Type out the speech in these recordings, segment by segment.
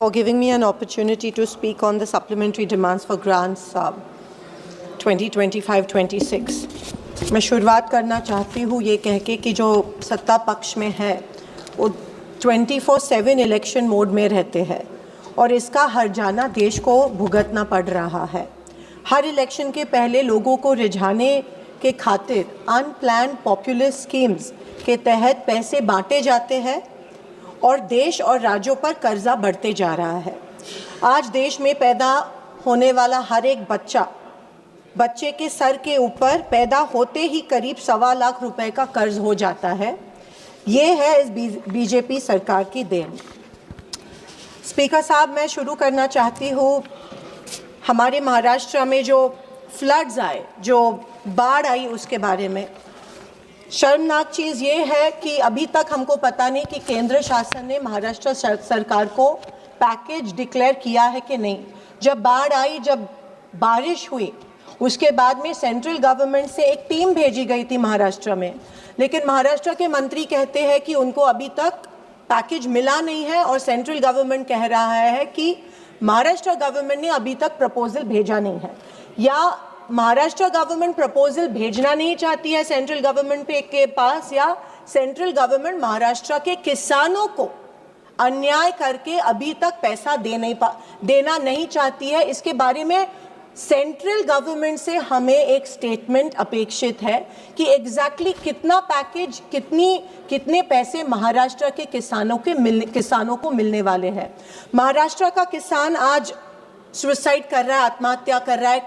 for giving me an opportunity to speak on the supplementary demands for grants 2025-26। मैं शुरुआत करना चाहती हूँ ये कह के कि जो सत्ता पक्ष में है वो 24/7 इलेक्शन मोड में रहते हैं और इसका हर्जाना देश को भुगतना पड़ रहा है। हर इलेक्शन के पहले लोगों को रिझाने के खातिर अनप्लान्ड पॉपुलिस्ट स्कीम्स के तहत पैसे बांटे जाते हैं और देश और राज्यों पर कर्जा बढ़ते जा रहा है। आज देश में पैदा होने वाला हर एक बच्चे के सर के ऊपर पैदा होते ही करीब 1.25 लाख रुपए का कर्ज हो जाता है। ये है इस बीजेपी सरकार की देन। स्पीकर साहब, मैं शुरू करना चाहती हूँ हमारे महाराष्ट्र में जो फ्लड्स आए, जो बाढ़ आई, उसके बारे में। शर्मनाक चीज़ ये है कि अभी तक हमको पता नहीं कि केंद्र शासन ने महाराष्ट्र सरकार को पैकेज डिक्लेयर किया है कि नहीं। जब बाढ़ आई, जब बारिश हुई, उसके बाद में सेंट्रल गवर्नमेंट से एक टीम भेजी गई थी महाराष्ट्र में, लेकिन महाराष्ट्र के मंत्री कहते हैं कि उनको अभी तक पैकेज मिला नहीं है और सेंट्रल गवर्नमेंट कह रहा है कि महाराष्ट्र गवर्नमेंट ने अभी तक प्रपोजल भेजा नहीं है, या महाराष्ट्र गवर्नमेंट प्रपोजल भेजना नहीं चाहती है सेंट्रल गवर्नमेंट के पास, या सेंट्रल गवर्नमेंट महाराष्ट्र के किसानों को अन्याय करके अभी तक पैसा देना नहीं चाहती है। इसके बारे में सेंट्रल गवर्नमेंट से हमें एक स्टेटमेंट अपेक्षित है कि एग्जैक्टली कितना पैकेज, कितने पैसे महाराष्ट्र के किसानों को मिलने वाले हैं। महाराष्ट्र का किसान आज सुसाइड कर रहा है, आत्महत्या कर रहा है,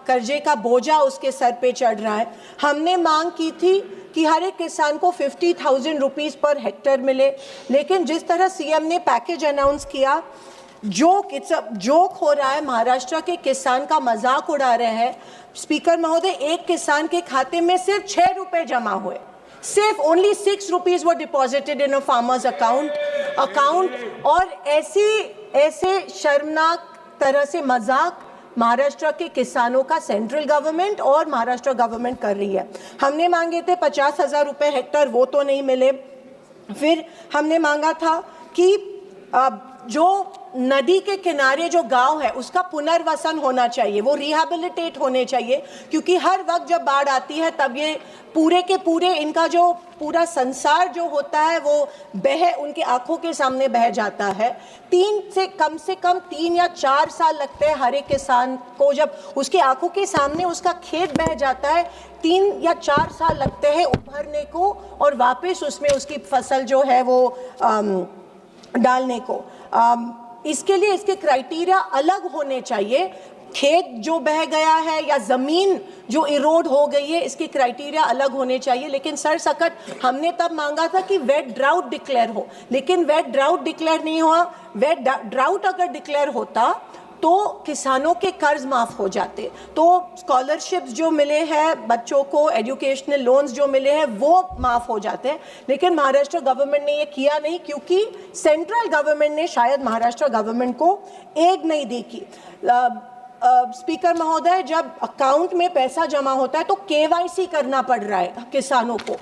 कर्जे का बोझा उसके सर पे चढ़ रहा है। हमने मांग की थी कि हर एक किसान को 50,000 रुपीज़ पर हेक्टेयर मिले, लेकिन जिस तरह सीएम ने पैकेज अनाउंस किया, जोक हो रहा है। महाराष्ट्र के किसान का मजाक उड़ा रहे हैं। स्पीकर महोदय, एक किसान के खाते में सिर्फ 6 रुपए जमा हुए, सिर्फ only 6 rupees were deposited in a farmers account. और ऐसे शर्मनाक तरह से मजाक महाराष्ट्र के किसानों का सेंट्रल गवर्नमेंट और महाराष्ट्र गवर्नमेंट कर रही है। हमने मांगे थे 50,000 रुपये हेक्टर, वो तो नहीं मिले। फिर हमने मांगा था कि जो नदी के किनारे जो गांव है उसका पुनर्वसन होना चाहिए, वो रिहैबिलिटेट होने चाहिए, क्योंकि हर वक्त जब बाढ़ आती है तब ये पूरे के पूरे इनका जो पूरा संसार जो होता है वो उनके आंखों के सामने बह जाता है। कम से कम 3 या 4 साल लगते हैं हर एक किसान को, जब उसकी आंखों के सामने उसका खेत बह जाता है 3 या 4 साल लगते हैं उभरने को और वापस उसमें उसकी फसल जो है वो डालने को। इसके लिए इसके क्राइटेरिया अलग होने चाहिए। खेत जो बह गया है या ज़मीन जो इरोड हो गई है, इसके क्राइटेरिया अलग होने चाहिए। लेकिन सरसकट हमने तब मांगा था कि वेट ड्राउट डिक्लेयर हो, लेकिन वेट ड्राउट डिक्लेयर नहीं हुआ। वेट ड्राउट अगर डिक्लेयर होता तो किसानों के कर्ज माफ़ हो जाते, तो स्कॉलरशिप्स जो मिले हैं बच्चों को, एजुकेशनल लोन्स जो मिले हैं वो माफ़ हो जाते हैं। लेकिन महाराष्ट्र गवर्नमेंट ने ये किया नहीं, क्योंकि सेंट्रल गवर्नमेंट ने शायद महाराष्ट्र गवर्नमेंट को एड नहीं दी की। स्पीकर महोदय, जब अकाउंट में पैसा जमा होता है तो केवाईसी करना पड़ रहा है किसानों को।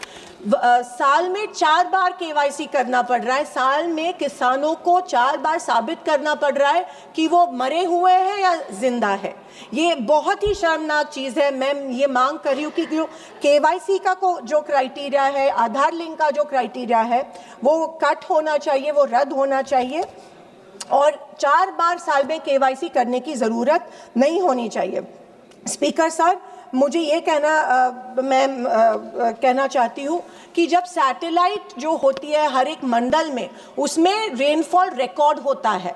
साल में 4 बार केवाईसी करना पड़ रहा है। साल में किसानों को 4 बार साबित करना पड़ रहा है कि वो मरे हुए हैं या जिंदा है। ये बहुत ही शर्मनाक चीज़ है। मैं ये मांग कर रही हूँ कि जो केवाईसी का जो क्राइटेरिया है, आधार लिंक का जो क्राइटेरिया है, वो कट होना चाहिए, वो रद्द होना चाहिए और 4 बार साल में केवाईसी करने की ज़रूरत नहीं होनी चाहिए। स्पीकर साहब, मुझे ये कहना चाहती हूँ कि जब सैटेलाइट जो होती है हर एक मंडल में, उसमें रेनफॉल रिकॉर्ड होता है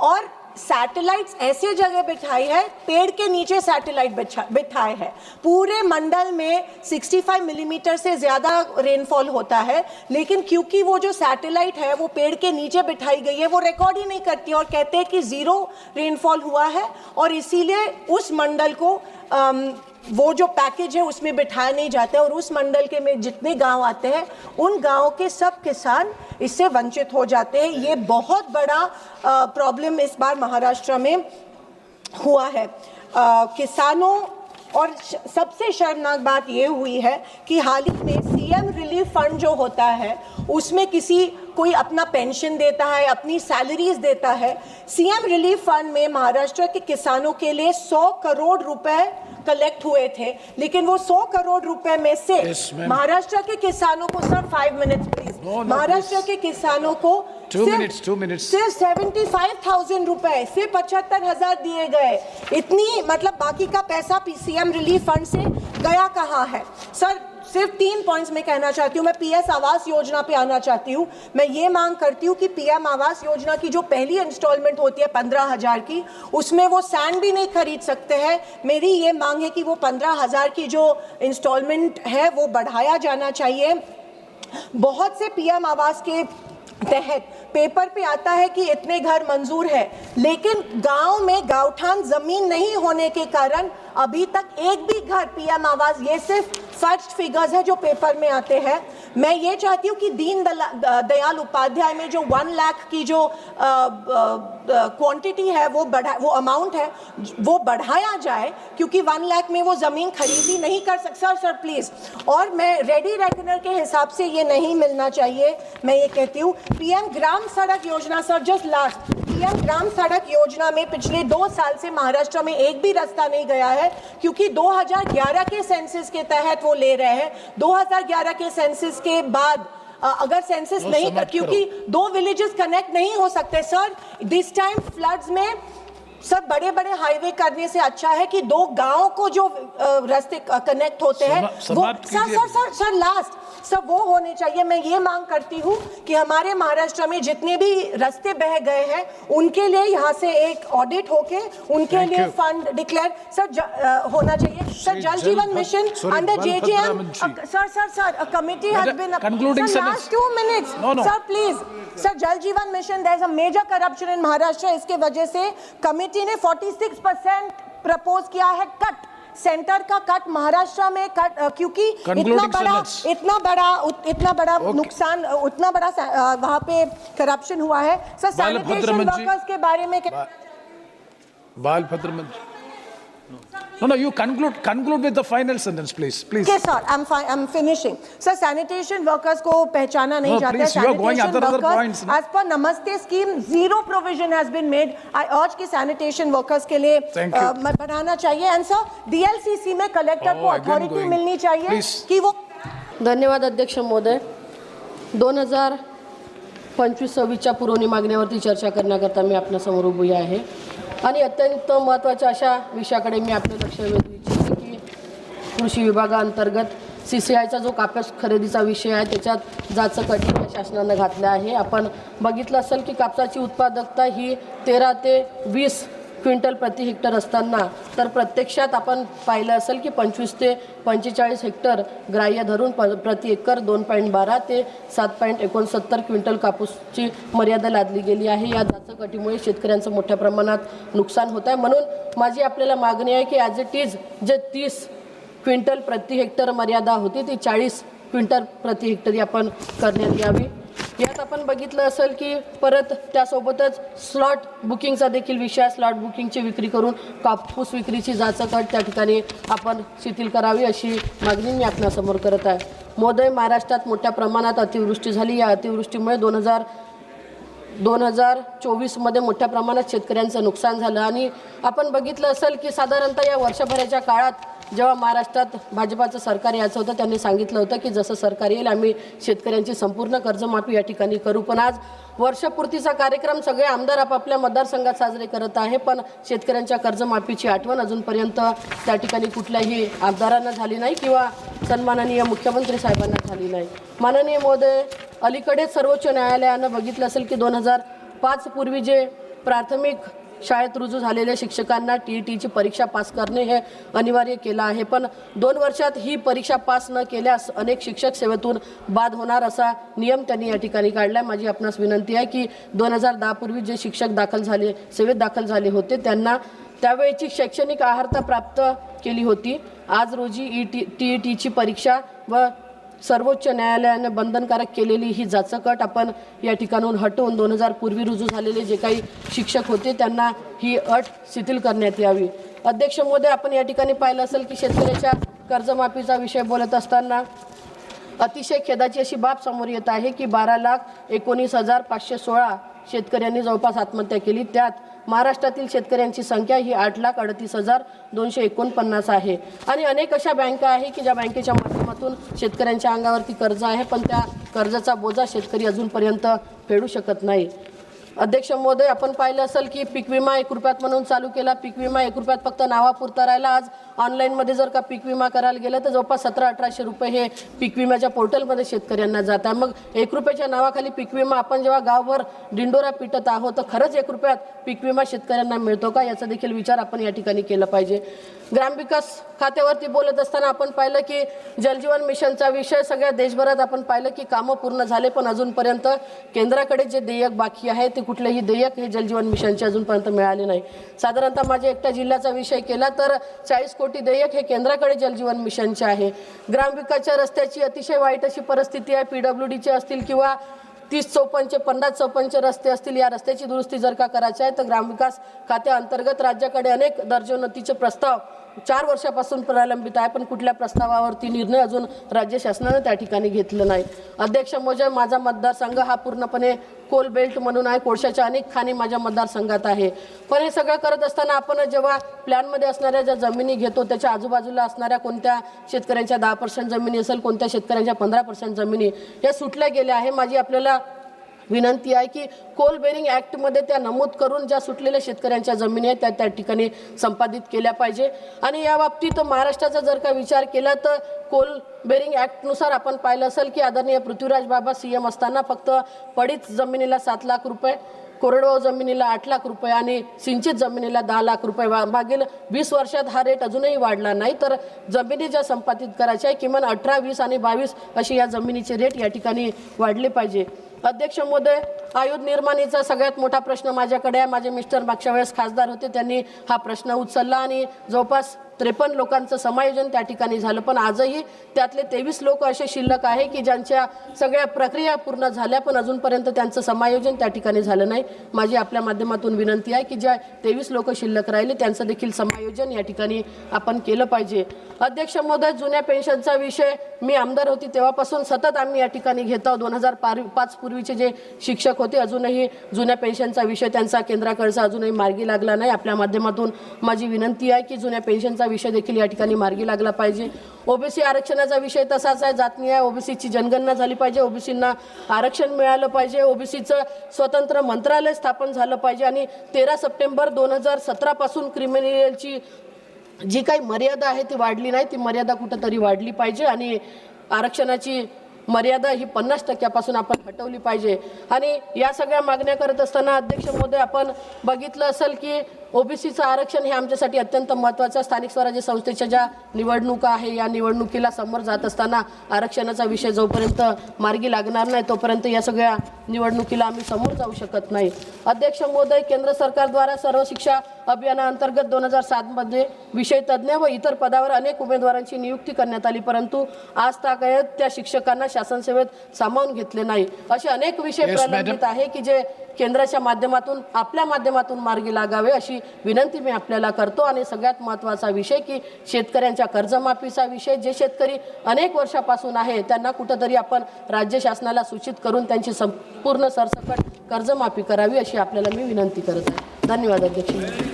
और सैटेलाइट्स ऐसे जगह बिठाई है, पेड़ के नीचे सैटेलाइट बिठाए है। पूरे मंडल में 65 मिलीमीटर से ज़्यादा रेनफॉल होता है, लेकिन क्योंकि वो जो सैटेलाइट है वो पेड़ के नीचे बिठाई गई है, वो रिकॉर्ड ही नहीं करती और कहते हैं कि 0 रेनफॉल हुआ है और इसीलिए उस मंडल को वो जो पैकेज है उसमें बिठाया नहीं जाता है और उस मंडल के में जितने गांव आते हैं उन गांवों के सब किसान इससे वंचित हो जाते हैं। ये बहुत बड़ा प्रॉब्लम इस बार महाराष्ट्र में हुआ है। किसानों और सबसे शर्मनाक बात ये हुई है कि हाल ही में सीएम रिलीफ फंड जो होता है उसमें कोई अपना पेंशन देता है, अपनी सैलरीज देता है। सीएम रिलीफ फंड में महाराष्ट्र के किसानों के लिए 100 करोड़ रुपए कलेक्ट हुए थे, लेकिन वो 100 करोड़ रुपए में से महाराष्ट्र के किसानों को, सर 5 मिनट्स प्लीज, महाराष्ट्र के किसानों को 2 मिनट्स सिर्फ 75,000 रुपए, सिर्फ 75,000 दिए गए। इतनी मतलब बाकी का पैसा सीएम रिलीफ फंड से गया कहाँ है? सर सिर्फ 3 पॉइंट्स में कहना चाहती हूँ। मैं पीएस आवास योजना पे आना चाहती हूँ। मैं ये मांग करती हूँ कि पीएम आवास योजना की जो पहली इंस्टॉलमेंट होती है 15,000 की, उसमें वो सैंड भी नहीं खरीद सकते हैं। मेरी ये मांग है कि वो 15,000 की जो इंस्टॉलमेंट है वो बढ़ाया जाना चाहिए। बहुत से पीएम आवास के तहत पेपर पे आता है कि इतने घर मंजूर है, लेकिन गांव में गांवठान जमीन नहीं होने के कारण अभी तक एक भी घर पीएम आवास, ये सिर्फ फर्स्ट फिगर्स है जो पेपर में आते हैं। मैं ये चाहती हूँ कि दीन दयाल उपाध्याय में जो 1 लाख की जो क्वांटिटी है वो अमाउंट है वो बढ़ाया जाए, क्योंकि 1 लाख में वो जमीन खरीदी नहीं कर सकता। सर प्लीज, और मैं रेडी रेकनर के हिसाब से ये नहीं मिलना चाहिए। मैं ये कहती हूँ पीएम ग्राम सड़क योजना, सर जस्ट लास्ट, पीएम ग्राम सड़क योजना में पिछले 2 साल से महाराष्ट्र में एक भी रास्ता नहीं गया है, क्योंकि 2011 के सेंसस के तहत वो ले रहे हैं। 2011 के सेंसस के बाद अगर सेंसस नहीं कर, क्योंकि 2 विलेजेस कनेक्ट नहीं हो सकते सर। दिस टाइम फ्लड्स में सर बड़े बड़े हाईवे करने से अच्छा है कि 2 गांव को जो रास्ते कनेक्ट होते हैं वो सर लास्ट सर वो होने चाहिए। मैं ये मांग करती हूँ कि हमारे महाराष्ट्र में जितने भी रास्ते बह गए हैं उनके लिए यहाँ से एक ऑडिट होके उनके लिए फंड डिक्लेयर सर होना चाहिए। Sir Jal Jeevan mission under JJM sir committee has been concluding last 2 minutes sir please. Sir Jal Jeevan mission there is a major corruption in Maharashtra. इसके वजह से कमिटी ने 46% प्रपोज किया है कट, सेंटर का कट महाराष्ट्र में कट, क्योंकि इतना बड़ा नुकसान, उतना बड़ा वहां पे करप्शन हुआ है। सर सैनिटेशन वर्कर्स के बारे में बालभद्र मंत्री, no, you conclude with the final sentence, please. Okay, sir, I'm finishing. Sir, sanitation workers को पहचाना नहीं जाता है। You are going other points. As per Namaste scheme, 0 provision has been made. I urge कि sanitation workers के लिए बढ़ाना चाहिए। And sir, DLCC में कलेक्टर को अथॉरिटी मिलनी चाहिए कि वो। धन्यवाद अध्यक्ष महोदय। 2025-26च्या पुरवणी मागण्यावरती चर्चा करण्याकरता मी आपल्या समोर उभी आहे आणि अत्यंत महत्त्वाच्या अशा विषयाकडे मी आपलं लक्ष वेधू इच्छिते की कृषी विभागाअंतर्गत CCIचा जो कापूस खरेदीचा विषय आहे त्याच्यात जाचं कटिंग शासनानं घातलं आहे। आपण बघितलं असेल की कापसाची उत्पादकता ही 13 ते 20 क्विंटल प्रति हेक्टर असताना तर प्रत्यक्षात आपण पाहिलं असेल की 25 ते 45 हेक्टर ग्राह्य धरून प्रति एकर 2.12 ते 7.69 क्विंटल कापूसची मर्यादा लादली गेली आहे। या जाचकटीमुळे शेतकऱ्यांचं मोठ्या प्रमाणात नुकसान होत आहे। म्हणून माझी आपल्याला मागणी आहे की as it is J 30 quintal प्रति हेक्टर मर्यादा होती ती 40 क्विंटल प्रति हेक्टरी आपण करण्यात यावी। यात आपण बघितलं असेल की परत त्यासोबतच स्लॉट बुकिंगचा देखील विषय, स्लॉट बुकिंगची विक्री करून कापूस विक्रीची जाचकट त्या ठिकाणी आपण शिथिल करावी अशी मागणी मी आपल्यासमोर करत आहे। महोदय, महाराष्ट्रात मोठ्या प्रमाणात अतिवृष्टी झाली। या अतिवृष्टीमुळे 2024मध्ये मोठ्या प्रमाणात शेतकऱ्यांचं नुकसान झालं आणि आपण बघितलं असेल की साधारणतः या वर्षभराच्या काळात जेव्हा महाराष्ट्रात भाजपाचं सरकार यायचं होतं त्यांनी सांगितलं होतं की जसं सरकार येईल आम्ही शेतकऱ्यांची संपूर्ण कर्जमाफी या ठिकाणी करू। पण आज वर्षपूर्तीचा कार्यक्रम सगळे आमदार आपापल्या मतदारसंघात साजरे करत आहे, पण शेतकऱ्यांच्या कर्जमाफीची आठवण अजूनपर्यंत त्या ठिकाणी कुठल्याही आमदारांना झाली नाही किंवा सन्माननीय मुख्यमंत्री साहेबांना झाली नाही। माननीय महोदय, अलीकडेच सर्वोच्च न्यायालयानं बघितलं असेल की 2005 पूर्वी जे प्राथमिक शाळेत रुजू झालेल्या शिक्षकांना TETची परीक्षा पास करणे हे अनिवार्य केलं आहे, पण 2 वर्षात ही परीक्षा पास न केल्यास अनेक शिक्षक सेवेतून बाद होणार असा नियम त्यांनी या ठिकाणी काढला आहे। माझी आपणास विनंती आहे की 2010 पूर्वी जे शिक्षक सेवेत दाखल झाले होते त्यांना त्यावेळची शैक्षणिक अर्हता प्राप्त केली होती। आज रोजी TETची परीक्षा व सर्वोच्च न्यायालयाने बंधनकारक केलेली ही जाचकट आपण या ठिकाणून हटवून 2000 पूर्वी रुजू झालेले जे काही शिक्षक होते त्यांना ही अट शिथिल करण्यात यावी। अध्यक्ष महोदय, आपण या ठिकाणी पाहिलं असेल की शेतकऱ्याच्या कर्जमाफीचा विषय बोलत असताना अतिशय खेदाची अशी बाब समोर येत आहे की 12,19,516 शेतकऱ्यांनी जवळपास आत्महत्या केली. त्यात महाराष्ट्रातील शेतकऱ्यांची संख्या ही 8,38,249 आहे. आणि अनेक अशा बँका आहे की ज्या बँकेच्या माध्यमातून शेतकऱ्यांच्या अंगावरती कर्ज आहे, पण त्या कर्जाचा बोजा शेतकरी अजूनपर्यंत फेडू शकत नाही. अध्यक्ष महोदय, आपण पाहिलं असेल की पीक विमा 1 रुपयात म्हणून चालू केला. पीक विमा 1 रुपयात फक्त नावापुरता राहिला. आज ऑनलाईनमध्ये जर का पीक विमा करायला गेलं तर जवळपास 1700-1800 रुपये हे पीक विम्याच्या पोर्टलमध्ये शेतकऱ्यांना जात आहे. मग 1 रुपयाच्या नावाखाली पीक विमा आपण जेव्हा गावभर दिंडोरा पिटत आहोत तर खरंच 1 रुपयात पीक विमा शेतकऱ्यांना मिळतो का, याचा देखील विचार आपण या ठिकाणी केला पाहिजे. ग्रामविकास खात्यावरती बोलत असताना आपण पाहिलं की जलजीवन मिशनचा विषय सगळ्या देशभरात आपण पाहिलं की कामं पूर्ण झाले, पण अजूनपर्यंत केंद्राकडे जे देयक बाकी आहे ते कुठलेही देयक हे जलजीवन मिशनचे अजूनपर्यंत मिळाले नाही. साधारणतः माझ्या एकट्या जिल्ह्याचा विषय केला तर 40 कोटी देयक हे केंद्राकडे जलजीवन मिशनचे आहे. ग्रामविकासच्या रस्त्याची अतिशय वाईट अशी परिस्थिती आहे. PWDचे असतील किंवा 30 चौपन्नचे 50 चौपन्नचे रस्ते असतील, या रस्त्याची दुरुस्ती जर का करायची आहे तर ग्रामविकास खात्याअंतर्गत राज्याकडे अनेक दर्जोन्नतीचे प्रस्ताव 4 वर्षापासून प्रलंबित आहे, पण कुठल्या प्रस्तावावरती निर्णय अजून राज्य शासनाने त्या ठिकाणी घेतलं नाही. अध्यक्ष महोदय, माझा मतदारसंघ हा पूर्णपणे कोल बेल्ट म्हणून आहे. कोळशाच्या अनेक खाणी माझ्या मतदारसंघात आहे. पण हे सगळं करत असताना आपण जेव्हा प्लॅनमध्ये असणाऱ्या ज्या जमिनी घेतो त्याच्या आजूबाजूला असणाऱ्या कोणत्या शेतकऱ्यांच्या 10% जमिनी असेल, कोणत्या शेतकऱ्यांच्या 15% जमिनी या सुटल्या गेल्या आहे. माझी आपल्याला विनंती आहे की कोल बेरिंग ॲक्टमध्ये त्या नमूद करून ज्या सुटलेल्या शेतकऱ्यांच्या जमिनी आहेत त्या ठिकाणी संपादित केल्या पाहिजे. आणि या बाबतीत महाराष्ट्राचा जर का विचार केला तर कोल बेरिंग ॲक्टनुसार आपण पाहिलं असेल की आदरणीय पृथ्वीराज बाबा CM असताना फक्त पडीत जमिनीला 7 लाख रुपये, कोरडवाहू जमिनीला 8 लाख रुपये आणि सिंचित जमिनीला 10 लाख रुपये. मागील 20 वर्षात हा रेट अजूनही वाढला नाही. तर जमिनी ज्या संपादित करायच्या आहे किमान 18, 20 आणि 22 अशी या जमिनीचे रेट या ठिकाणी वाढले पाहिजे. अध्यक्ष महोदय, आयुध निर्माणीचा सगळ्यात मोठा प्रश्न माझ्याकडे आहे. माझे मिस्टर मागच्या वेळेस खासदार होते, त्यांनी हा प्रश्न उचलला आणि जवळपास 53 लोकांचं समायोजन त्या ठिकाणी झालं. पण आजही त्यातले 23 लोक असे शिल्लक आहे की ज्यांच्या सगळ्या प्रक्रिया पूर्ण झाल्या पण अजूनपर्यंत त्यांचं समायोजन त्या ठिकाणी झालं नाही. माझी आपल्या माध्यमातून विनंती आहे की ज्या 23 लोक शिल्लक राहिले त्यांचं देखील समायोजन या ठिकाणी आपण केलं पाहिजे. अध्यक्ष महोदय, जुन्या पेन्शनचा विषय मी आमदार होती तेव्हापासून सतत आम्ही या ठिकाणी घेत आहोत. 2005 पूर्वीचे जे शिक्षक होते अजूनही जुन्या पेन्शनचा विषय त्यांचा केंद्राकडचा अजूनही मार्गी लागला नाही. आपल्या माध्यमातून माझी विनंती आहे की जुन्या पेन्शनचा विषय देखील या ठिकाणी मार्गी लागला पाहिजे. ओबीसी आरक्षणाचा विषय तसाच आहे. जातनीय ओबीसीची जनगणना झाली पाहिजे, ओबीसींना आरक्षण मिळालं पाहिजे, ओबीसीचं स्वतंत्र मंत्रालय स्थापन झालं पाहिजे आणि 13 सप्टेंबर 2017 पासून क्रिमिनलची जी काही मर्यादा आहे ती वाढली नाही, ती मर्यादा कुठंतरी वाढली पाहिजे आणि आरक्षणाची मर्यादा ही 50% आपण हटवली पाहिजे. आणि या सगळ्या मागण्या करत असताना अध्यक्ष महोदय, आपण बघितलं असेल की ओबीसीचं आरक्षण हे आमच्यासाठी अत्यंत महत्त्वाचं. स्थानिक स्वराज्य संस्थेच्या ज्या निवडणुका आहे या निवडणुकीला समोर जात असताना आरक्षणाचा विषय जोपर्यंत मार्गी लागणार नाही तोपर्यंत या सगळ्या निवडणुकीला आम्ही समोर जाऊ शकत नाही. अध्यक्ष महोदय, केंद्र सरकारद्वारा सर्व शिक्षा अभियानाअंतर्गत 2007 मध्ये विषय तज्ज्ञ व इतर पदावर अनेक उमेदवारांची नियुक्ती करण्यात आली, परंतु आज तागायत त्या शिक्षकांना शासन सेवेत सामावून घेतले नाही. असे अनेक विषय प्रलंबित आहे की जे केंद्राच्या माध्यमातून आपल्या माध्यमातून मार्गी लागावे अशी विनंती मी आपल्याला करतो. आणि सगळ्यात महत्त्वाचा विषय की शेतकऱ्यांच्या कर्जमाफीचा विषय. जे शेतकरी अनेक वर्षापासून आहे त्यांना कुठंतरी आपण राज्य शासनाला सूचित करून त्यांची संपूर्ण सरसकट कर्जमाफी करावी अशी आपल्याला मी विनंती करत आहे. धन्यवाद अध्यक्ष.